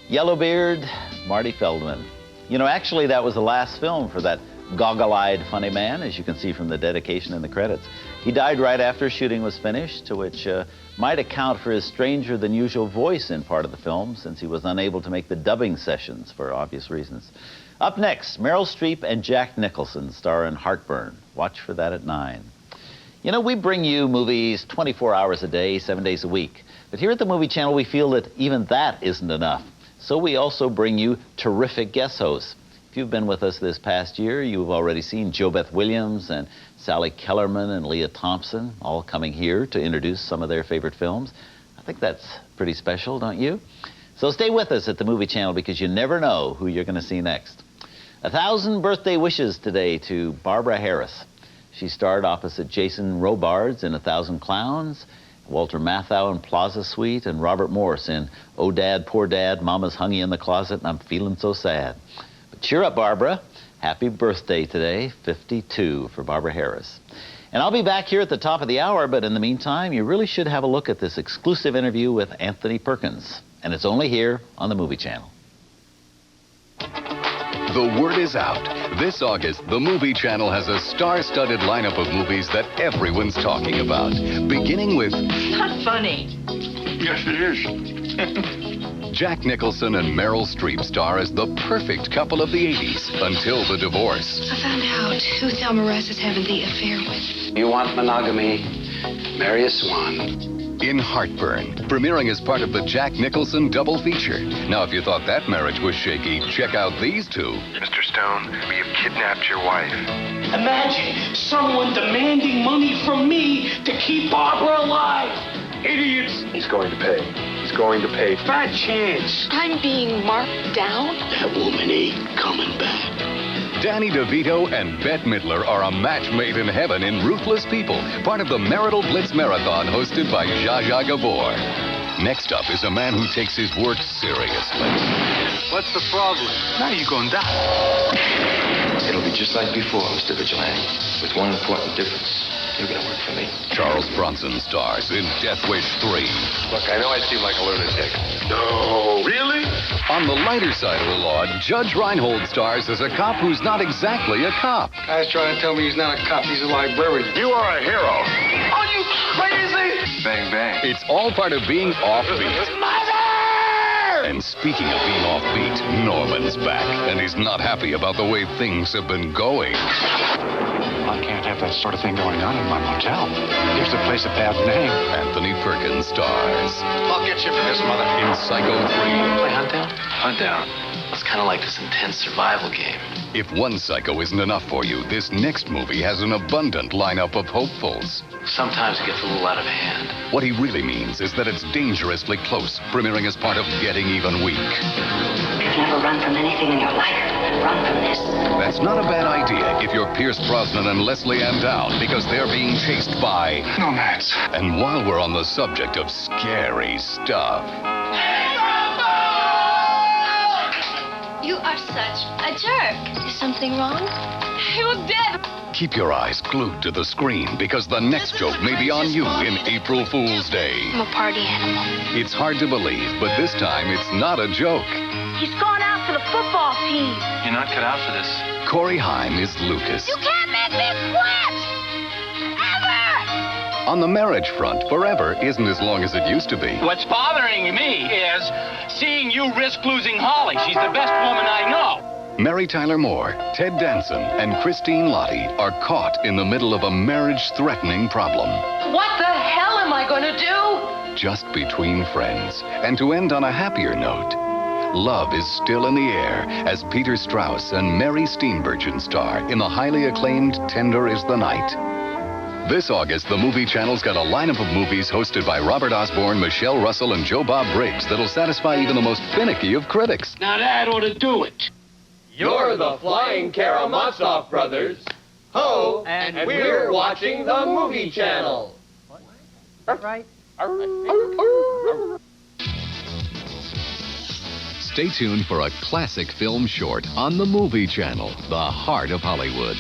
Yellowbeard, Marty Feldman. You know, actually, that was the last film for that goggle-eyed funny man, as you can see from the dedication in the credits. He died right after shooting was finished, which might account for his stranger-than-usual voice in part of the film, since he was unable to make the dubbing sessions for obvious reasons. Up next, Meryl Streep and Jack Nicholson star in Heartburn. Watch for that at 9. You know, we bring you movies 24 hours a day, 7 days a week. But here at the Movie Channel, we feel that even that isn't enough. So we also bring you terrific guest hosts. If you've been with us this past year, you've already seen JoBeth Williams and Sally Kellerman and Leah Thompson all coming here to introduce some of their favorite films. I think that's pretty special, don't you? So stay with us at the Movie Channel, because you never know who you're going to see next. 1,000 birthday wishes today to Barbara Harris. She starred opposite Jason Robards in 1,000 Clowns, Walter Matthau in Plaza Suite, and Robert Morse in Oh Dad, Poor Dad, Mama's Hung You in the Closet, and I'm Feeling So Sad. But cheer up, Barbara. Happy birthday today, 52 for Barbara Harris. And I'll be back here at the top of the hour, but in the meantime, you really should have a look at this exclusive interview with Anthony Perkins. And it's only here on the Movie Channel. The word is out. This August, the Movie Channel has a star-studded lineup of movies that everyone's talking about. Beginning with... Not funny. Yes, it is. Jack Nicholson and Meryl Streep star as the perfect couple of the 80s until the divorce. I found out who Thelma Russ is having the affair with. You want monogamy? Marry a swan. In Heartburn, premiering as part of the Jack Nicholson double feature. Now, if you thought that marriage was shaky, check out these two. Mr. Stone, we have kidnapped your wife. Imagine someone demanding money from me to keep Barbara alive. Idiots. He's going to pay. He's going to pay. Fat chance. I'm being marked down. That woman ain't coming back. Danny DeVito and Bette Midler are a match made in heaven in Ruthless People, part of the Marital Blitz Marathon hosted by Zsa Zsa Gabor. Next up is a man who takes his work seriously. What's the problem? Now you're going to die. It'll be just like before, Mr. Vigilante, with one important difference. You're going to work for me. Charles Bronson stars in Death Wish 3. Look, I know I seem like a lunatic. No, really? On the lighter side of the law, Judge Reinhold stars as a cop who's not exactly a cop. Guy's trying to tell me he's not a cop, he's a librarian. You are a hero. Are you crazy? Bang, bang. It's all part of being offbeat. Mother! And speaking of being offbeat, Norman's back, and he's not happy about the way things have been going. I can't have that sort of thing going on in my motel. Gives the place a bad name. Anthony Perkins stars I'll get you for this, mother. in Psycho 3. Play Hunt Down? Hunt Down. It's kind of like this intense survival game. If one Psycho isn't enough for you, this next movie has an abundant lineup of hopefuls. Sometimes it gets a little out of hand. What he really means is that it's dangerously close, premiering as part of Getting Even Week. You've never run from anything in your life. Run from this. That's not a bad idea if you're Pierce Brosnan and Leslie Ann Down, because they're being chased by... Nomads. And while we're on the subject of scary stuff... You are such a jerk. Is something wrong? You're dead. Keep your eyes glued to the screen, because the next joke may be on you in April Fool's Day. I'm a party animal. It's hard to believe, but this time it's not a joke. He's gone out for the football team. You're not cut out for this. Corey Haim is Lucas. You can't make me quit! Ever! On the marriage front, forever isn't as long as it used to be. What's bothering me is seeing you risk losing Holly. She's the best woman I know. Mary Tyler Moore, Ted Danson, and Christine Lottie are caught in the middle of a marriage-threatening problem. What the hell am I going to do? Just between friends. And to end on a happier note, love is still in the air as Peter Strauss and Mary Steenburgen star in the highly acclaimed Tender is the Night. This August, the Movie Channel's got a lineup of movies hosted by Robert Osborne, Michelle Russell, and Joe Bob Briggs that'll satisfy even the most finicky of critics. Now that ought to do it. You're the Flying Karamazov brothers. Ho! And we're watching the Movie Channel. Right. Stay tuned for a classic film short on the Movie Channel, the heart of Hollywood.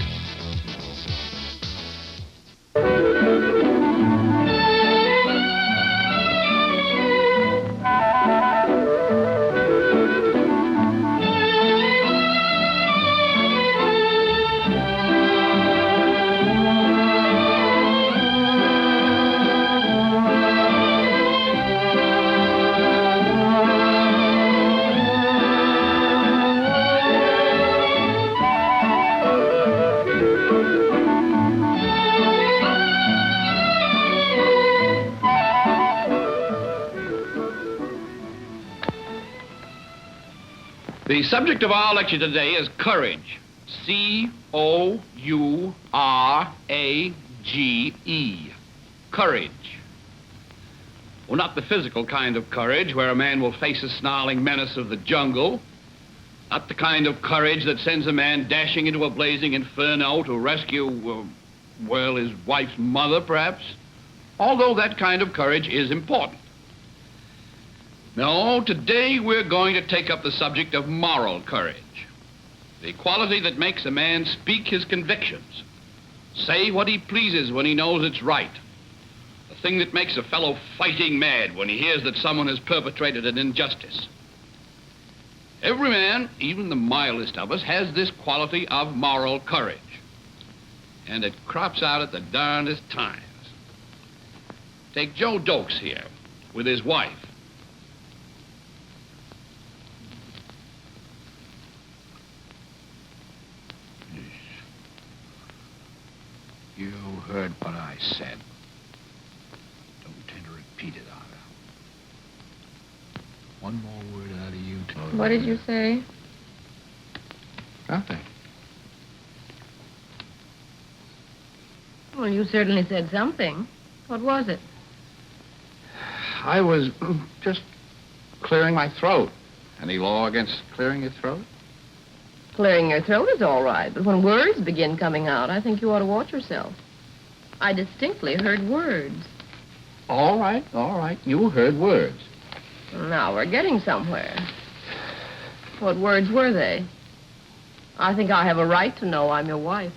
The subject of our lecture today is courage. C-O-U-R-A-G-E. Courage. Well, not the physical kind of courage where a man will face a snarling menace of the jungle. Not the kind of courage that sends a man dashing into a blazing inferno to rescue, well, his wife's mother, perhaps. Although that kind of courage is important. No, today we're going to take up the subject of moral courage. The quality that makes a man speak his convictions. Say what he pleases when he knows it's right. The thing that makes a fellow fighting mad when he hears that someone has perpetrated an injustice. Every man, even the mildest of us, has this quality of moral courage. And it crops out at the darndest times. Take Joe Dokes here, with his wife. You heard what I said. Don't intend to repeat it, Anna. One more word out of you, too. What did you say? Nothing. Well, you certainly said something. What was it? I was just clearing my throat. Any law against clearing your throat? Clearing your throat is all right, but when words begin coming out, I think you ought to watch yourself. I distinctly heard words. All right. You heard words. Now we're getting somewhere. What words were they? I think I have a right to know I'm your wife.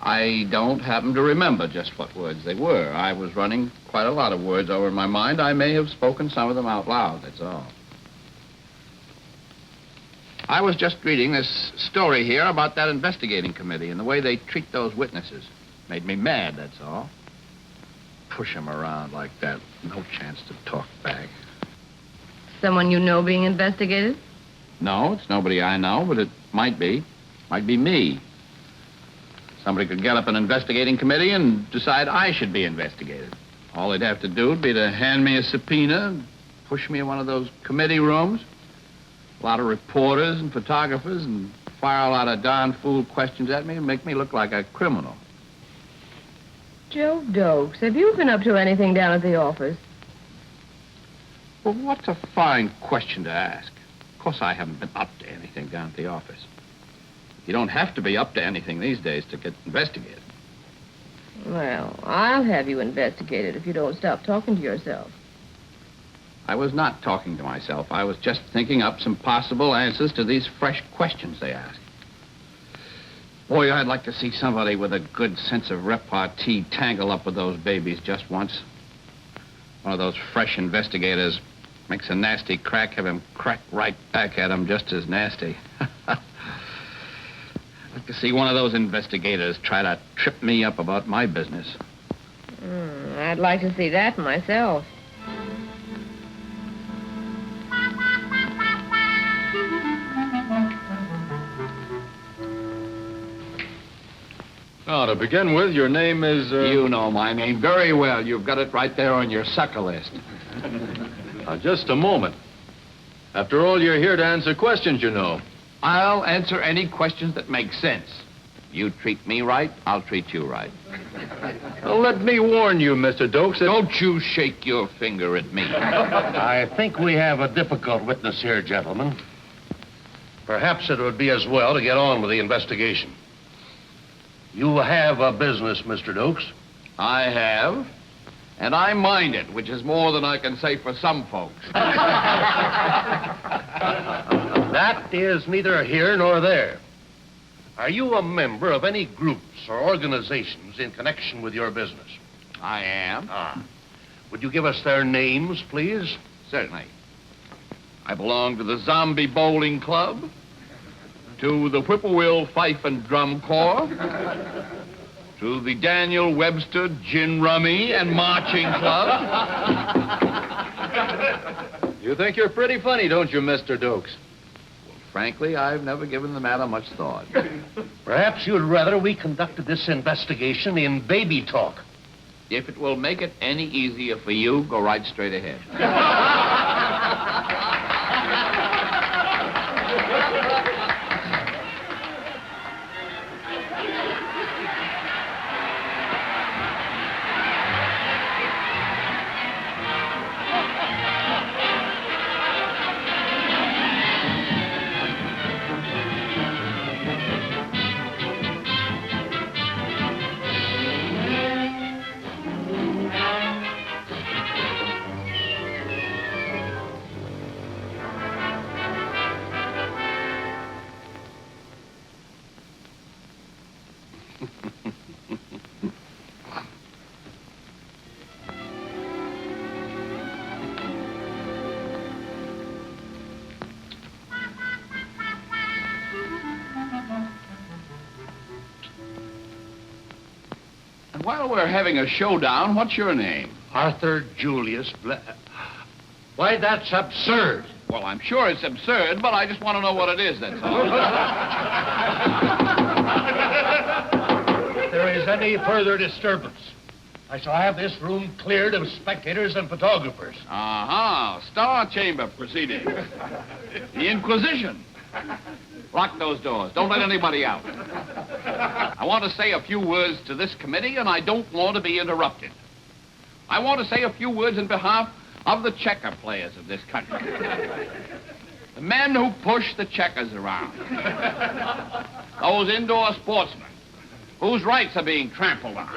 I don't happen to remember just what words they were. I was running quite a lot of words over in my mind. I may have spoken some of them out loud, that's all. I was just reading this story here about that investigating committee and the way they treat those witnesses. Made me mad, that's all. Push them around like that. No chance to talk back. Someone you know being investigated? No, it's nobody I know, but it might be. Might be me. Somebody could get up an investigating committee and decide I should be investigated. All they'd have to do would be to hand me a subpoena, push me in one of those committee rooms, a lot of reporters and photographers, and fire a lot of darn fool questions at me and make me look like a criminal. Joe Dokes, have you been up to anything down at the office? Well, what's a fine question to ask? Of course I haven't been up to anything down at the office. You don't have to be up to anything these days to get investigated. Well, I'll have you investigated if you don't stop talking to yourself. I was not talking to myself. I was just thinking up some possible answers to these fresh questions they ask. Boy, I'd like to see somebody with a good sense of repartee tangle up with those babies just once. One of those fresh investigators makes a nasty crack, have him crack right back at him just as nasty. I'd like to see one of those investigators try to trip me up about my business. I'd like to see that myself. Now, to begin with, your name is, You know my name very well. You've got it right there on your sucker list. Now, just a moment. After all, you're here to answer questions, you know. I'll answer any questions that make sense. You treat me right, I'll treat you right. Well, let me warn you, Mr. Dokes, that... Don't you shake your finger at me. I think we have a difficult witness here, gentlemen. Perhaps it would be as well to get on with the investigation. You have a business, Mr. Dokes. I have, and I mind it, which is more than I can say for some folks. That is neither here nor there. Are you a member of any groups or organizations in connection with your business? I am. Would you give us their names, please? Certainly. I belong to the Zombie Bowling Club, to the Whippoorwill Fife and Drum Corps, to the Daniel Webster Gin Rummy and Marching Club. You think you're pretty funny, don't you, Mr. Dokes? Well, frankly, I've never given the matter much thought. Perhaps you'd rather we conducted this investigation in baby talk. If it will make it any easier for you, go right straight ahead. while we're having a showdown, what's your name? Arthur Julius Why, that's absurd. Well, I'm sure it's absurd, but I just want to know what it is, that's all. If there is any further disturbance, I shall have this room cleared of spectators and photographers. Star Chamber proceeding. The Inquisition. Lock those doors. Don't let anybody out. I want to say a few words to this committee, and I don't want to be interrupted. I want to say a few words in behalf of the checker players of this country. The men who push the checkers around. Those indoor sportsmen whose rights are being trampled on.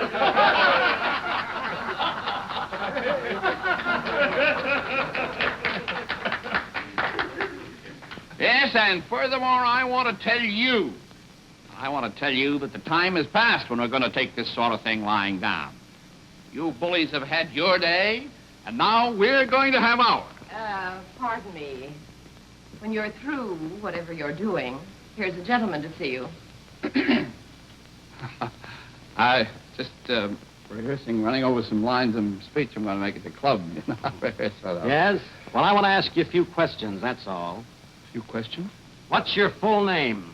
Yes, and furthermore, I want to tell you that the time has passed when we're going to take this sort of thing lying down. You bullies have had your day, and now we're going to have ours. Pardon me. When you're through whatever you're doing, here's a gentleman to see you. I just rehearsing, running over some lines of speech I'm going to make at the club. Yes? Well, I want to ask you a few questions, that's all. A few questions? What's your full name?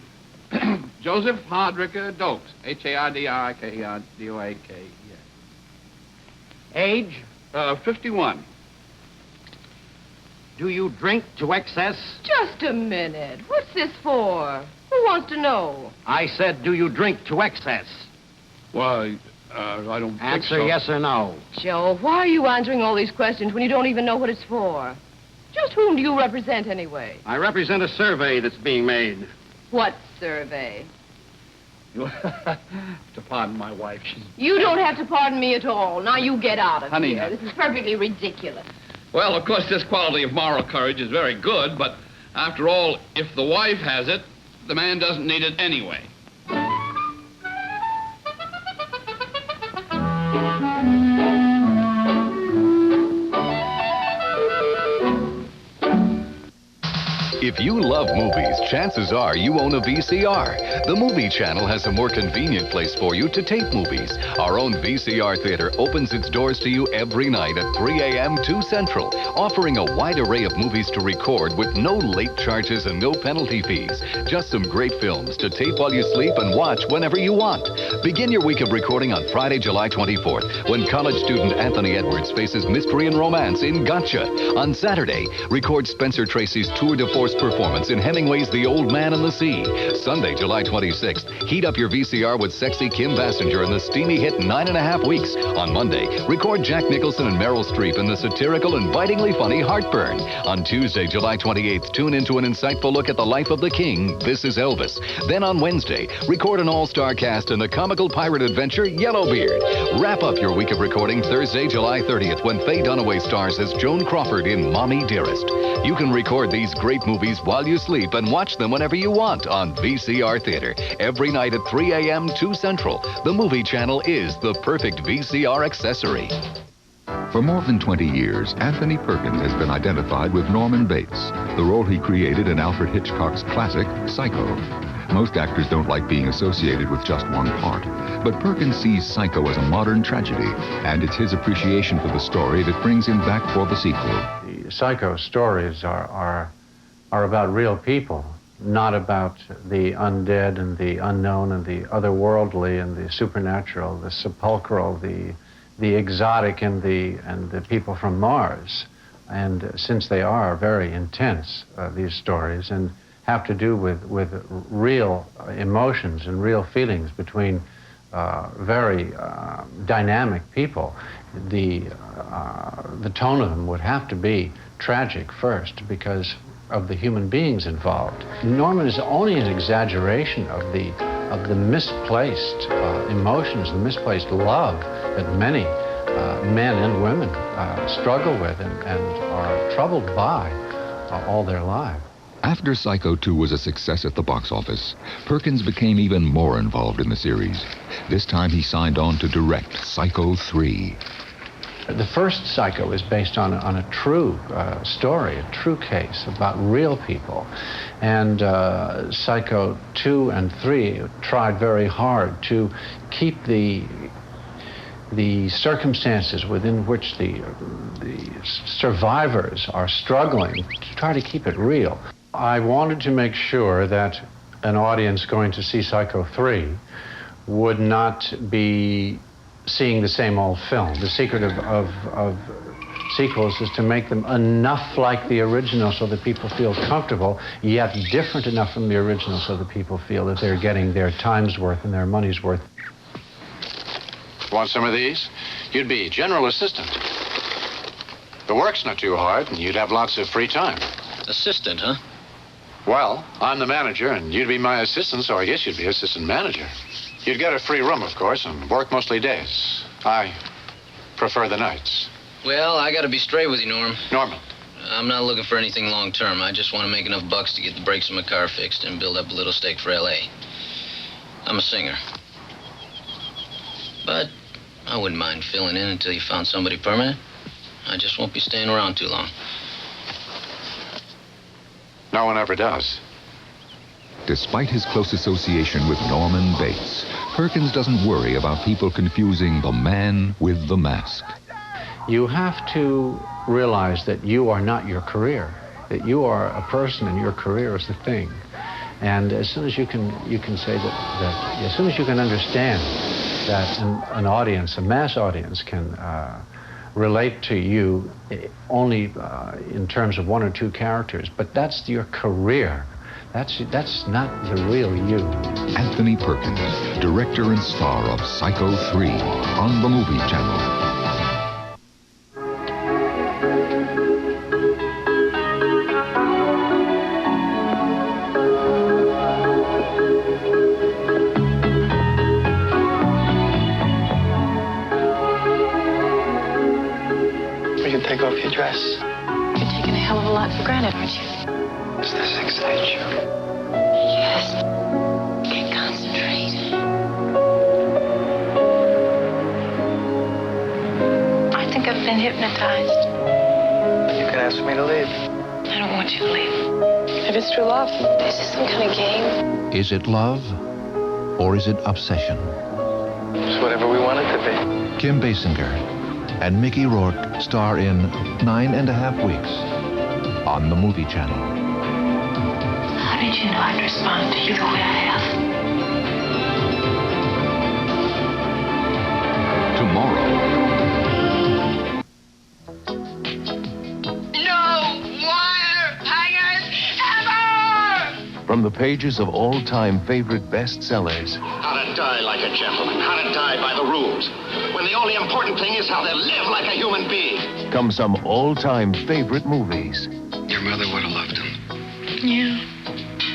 Joseph Hardricker Dokes. Hardricke. Age? 51. Do you drink to excess? Just a minute. What's this for? Who wants to know? I said, do you drink to excess? Why, I don't think Answer so. yes or no. Joe, why are you answering all these questions when you don't even know what it's for? Just whom do you represent, anyway? I represent a survey that's being made. What survey? You have to pardon my wife. You don't have to pardon me at all. Now you get out of Honey, here. This is perfectly ridiculous. Well, of course, this quality of moral courage is very good, but after all, if the wife has it, the man doesn't need it anyway. If you love movies, chances are you own a VCR. The Movie Channel has a more convenient place for you to tape movies. Our own VCR theater opens its doors to you every night at 3 a.m. 2 Central, offering a wide array of movies to record with no late charges and no penalty fees. Just some great films to tape while you sleep and watch whenever you want. Begin your week of recording on Friday, July 24th, when college student Anthony Edwards faces mystery and romance in Gotcha. On Saturday, record Spencer Tracy's tour de force performance in Hemingway's The Old Man and the Sea. Sunday, July 26th, heat up your VCR with sexy Kim Basinger in the steamy hit 9.5 Weeks. On Monday, record Jack Nicholson and Meryl Streep in the satirical and bitingly funny Heartburn. On Tuesday, July 28th, tune into an insightful look at the life of the king, This Is Elvis. Then on Wednesday, record an all-star cast in the comical pirate adventure Yellowbeard. Wrap up your week of recording Thursday, July 30th, when Faye Dunaway stars as Joan Crawford in Mommy Dearest. You can record these great movies while you sleep and watch them whenever you want on VCR Theater. Every night at 3 a.m. 2 Central. The Movie Channel is the perfect VCR accessory. For more than 20 years, Anthony Perkins has been identified with Norman Bates, the role he created in Alfred Hitchcock's classic, Psycho. Most actors don't like being associated with just one part, but Perkins sees Psycho as a modern tragedy, and it's his appreciation for the story that brings him back for the sequel. The Psycho stories are about real people, not about the undead and the unknown and the otherworldly and the supernatural, the sepulchral, the exotic and the people from Mars. And since they are very intense, these stories, and have to do with real emotions and real feelings between very dynamic people, the tone of them would have to be tragic first because of the human beings involved. Norman is only an exaggeration of the misplaced emotions, the misplaced love that many men and women struggle with and are troubled by all their lives. After Psycho 2 was a success at the box office, Perkins became even more involved in the series. This time he signed on to direct Psycho 3. The first Psycho is based on a true story, a true case about real people. And Psycho 2 and 3 tried very hard to keep the the circumstances within which the survivors are struggling, to try to keep it real. I wanted to make sure that an audience going to see Psycho 3 would not be seeing the same old film. The secret of sequels is to make them enough like the original so that people feel comfortable, yet different enough from the original so that people feel that they're getting their time's worth and their money's worth. Want some of these? You'd be general assistant. The work's not too hard, and you'd have lots of free time. Assistant, huh? Well, I'm the manager, and you'd be my assistant, so I guess you'd be assistant manager. You'd get a free room, of course, and work mostly days. I prefer the nights. Well, I gotta be straight with you, Norm. Norman. I'm not looking for anything long-term. I just want to make enough bucks to get the brakes on my car fixed and build up a little stake for L.A. I'm a singer. But I wouldn't mind filling in until you found somebody permanent. I just won't be staying around too long. No one ever does. Despite his close association with Norman Bates, Perkins doesn't worry about people confusing the man with the mask. You have to realize that you are not your career, that you are a person and your career is the thing. And as soon as you can say that as soon as you can understand that an audience, a mass audience, can relate to you only in terms of one or two characters, but that's your career. That's not the real you. Anthony Perkins, director and star of Psycho 3 on the Movie Channel. Take off your dress. You're taking a hell of a lot for granted, aren't you? Does this excite you? Yes. Can't concentrate. I think I've been hypnotized. You can ask me to leave. I don't want you to leave. If it's true love, is this some kind of game? Is it love or is it obsession? It's whatever we want it to be. Kim Basinger and Mickey Rourke star in 9.5 Weeks on the Movie Channel. How did you know I'd respond to you the way I have? Tomorrow. No wire hangers ever! From the pages of all-time favorite bestsellers. How to die like a gentleman, how to die by the rules. When the only important thing is how to live like a human being. Come some all-time favorite movies. Your mother would have loved him. Yeah,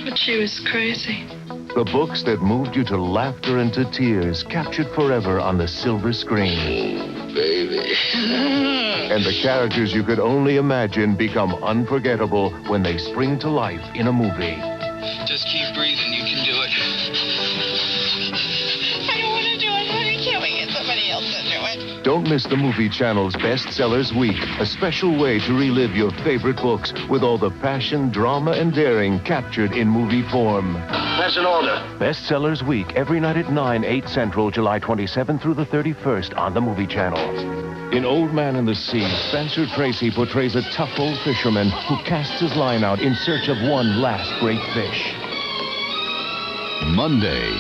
but she was crazy. The books that moved you to laughter and to tears, captured forever on the silver screen. Oh, baby. And the characters you could only imagine become unforgettable when they spring to life in a movie. Just keep breathing. You can do it. I don't want to do it, honey. Can't we get somebody else to do it? Don't miss the Movie Channel's Bestsellers Week, a special way to relive your favorite books with all the passion, drama, and daring captured in movie form. That's an order. Bestsellers Week, every night at 9, 8 Central, July 27th through the 31st on the Movie Channel. In Old Man and the Sea, Spencer Tracy portrays a tough old fisherman who casts his line out in search of one last great fish. Monday.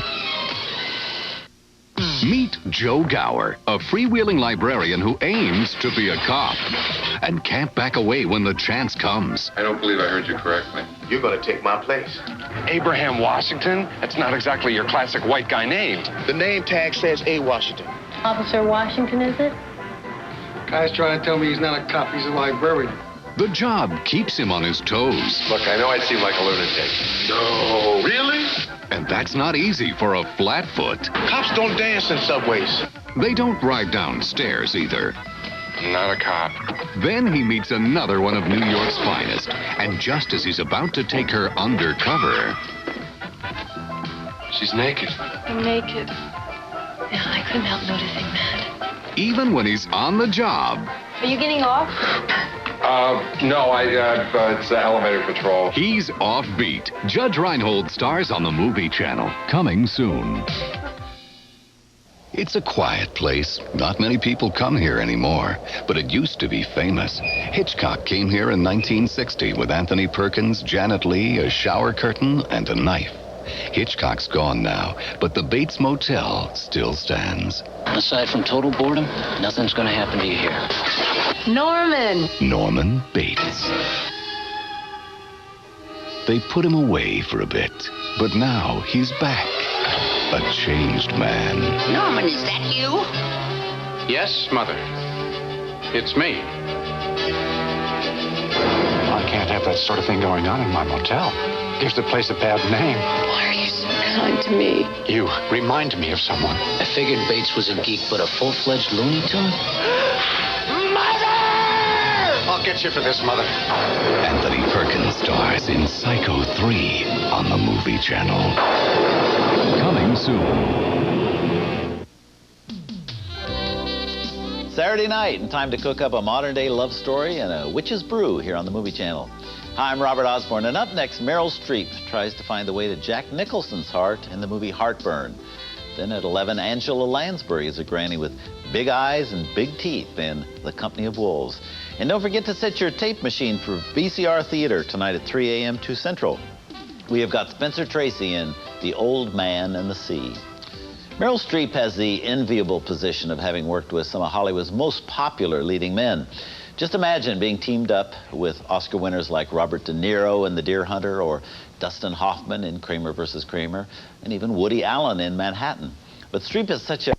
Meet Joe Gower, a freewheeling librarian who aims to be a cop and can't back away when the chance comes. I don't believe I heard you correctly. You're going to take my place. Abraham Washington? That's not exactly your classic white guy name. The name tag says A. Washington. Officer Washington, is it? Guy's trying to tell me he's not a cop, he's a librarian. The job keeps him on his toes. Look, I know I seem like a lunatic. No. Really? And that's not easy for a flatfoot. Cops don't dance in subways. They don't ride down stairs either. Not a cop. Then he meets another one of New York's finest. And just as he's about to take her undercover... She's naked. I'm naked. Yeah, I couldn't help noticing that. Even when he's on the job... Are you getting off? No, it's elevator patrol. He's offbeat. Judge Reinhold stars on the Movie Channel. Coming soon. It's a quiet place. Not many people come here anymore, but it used to be famous. Hitchcock came here in 1960 with Anthony Perkins, Janet Leigh, a shower curtain, and a knife. Hitchcock's gone now, but the Bates Motel still stands. Aside from total boredom, nothing's gonna happen to you here. Norman! Norman Bates. They put him away for a bit, but now he's back. A changed man. Norman, is that you? Yes, Mother. It's me. I can't have that sort of thing going on in my motel. Gives the place a bad name. Why are you so kind to me? You remind me of someone. I figured Bates was a geek, but a full-fledged Looney Tune? I'll get you for this, Mother. Anthony Perkins stars in Psycho 3 on the Movie Channel. Coming soon. Saturday night, and time to cook up a modern-day love story and a witch's brew here on the Movie Channel. Hi, I'm Robert Osborne, and up next, Meryl Streep tries to find the way to Jack Nicholson's heart in the movie Heartburn. Then at 11, Angela Lansbury is a granny with big eyes and big teeth in The Company of Wolves. And don't forget to set your tape machine for VCR Theater tonight at 3 a.m. 2 Central. We have got Spencer Tracy in The Old Man and the Sea. Meryl Streep has the enviable position of having worked with some of Hollywood's most popular leading men. Just imagine being teamed up with Oscar winners like Robert De Niro in The Deer Hunter, or Dustin Hoffman in Kramer vs. Kramer, and even Woody Allen in Manhattan. But Streep is such a